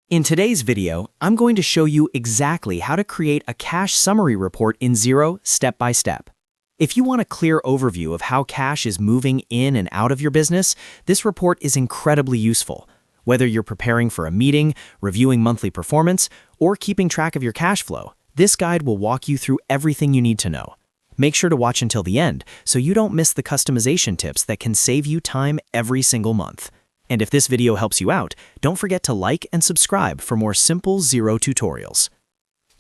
In today's video, I'm going to show you exactly how to create a cash summary report in Xero step by step. If you want a clear overview of how cash is moving in and out of your business, this report is incredibly useful. Whether you're preparing for a meeting, reviewing monthly performance, or keeping track of your cash flow, this guide will walk you through everything you need to know. Make sure to watch until the end so you don't miss the customization tips that can save you time every single month. And if this video helps you out, don't forget to like and subscribe for more simple Xero tutorials.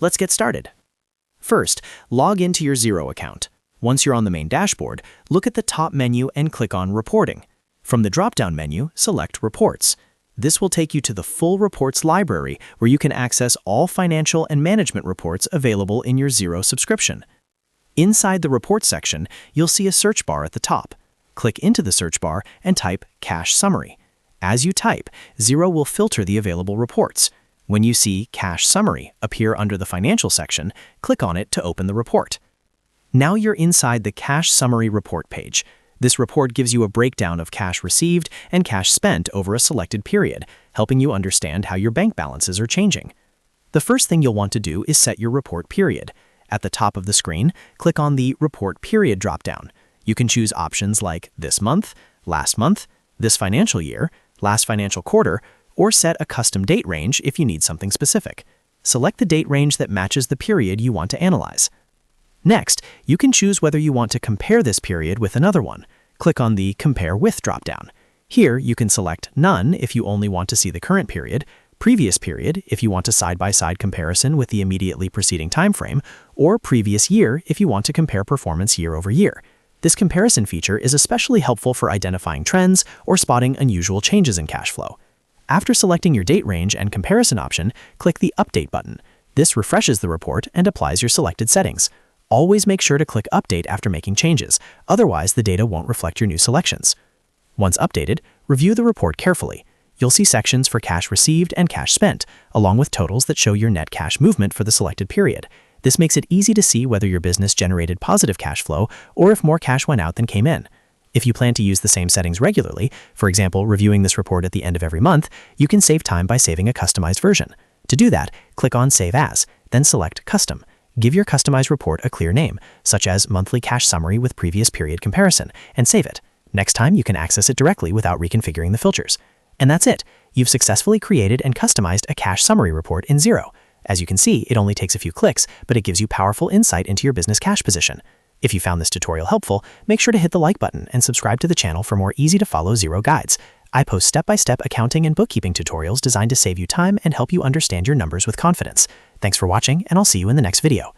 Let's get started. First, log into your Xero account. Once you're on the main dashboard, look at the top menu and click on Reporting. From the drop-down menu, select Reports. This will take you to the full reports library where you can access all financial and management reports available in your Xero subscription. Inside the Reports section, you'll see a search bar at the top. Click into the search bar and type Cash Summary. As you type, Xero will filter the available reports. When you see Cash Summary appear under the Financial section, click on it to open the report. Now you're inside the Cash Summary report page. This report gives you a breakdown of cash received and cash spent over a selected period, helping you understand how your bank balances are changing. The first thing you'll want to do is set your report period. At the top of the screen, click on the Report Period dropdown. You can choose options like this month, this financial year, last financial quarter, or set a custom date range if you need something specific. Select the date range that matches the period you want to analyze. Next, you can choose whether you want to compare this period with another one. Click on the Compare With dropdown. Here, you can select None if you only want to see the current period, Previous Period if you want a side-by-side comparison with the immediately preceding time frame, or Previous Year if you want to compare performance year over year. This comparison feature is especially helpful for identifying trends or spotting unusual changes in cash flow. After selecting your date range and comparison option, click the Update button. This refreshes the report and applies your selected settings. Always make sure to click Update after making changes, otherwise the data won't reflect your new selections. Once updated, review the report carefully. You'll see sections for cash received and cash spent, along with totals that show your net cash movement for the selected period. This makes it easy to see whether your business generated positive cash flow or if more cash went out than came in. If you plan to use the same settings regularly, for example, reviewing this report at the end of every month, you can save time by saving a customized version. To do that, click on Save As, then select Custom. Give your customized report a clear name, such as Monthly Cash Summary with Previous Period Comparison, and save it. Next time, you can access it directly without reconfiguring the filters. And that's it. You've successfully created and customized a cash summary report in Xero. As you can see, it only takes a few clicks, but it gives you powerful insight into your business cash position. If you found this tutorial helpful, make sure to hit the like button and subscribe to the channel for more easy-to-follow Xero guides. I post step-by-step accounting and bookkeeping tutorials designed to save you time and help you understand your numbers with confidence. Thanks for watching, and I'll see you in the next video.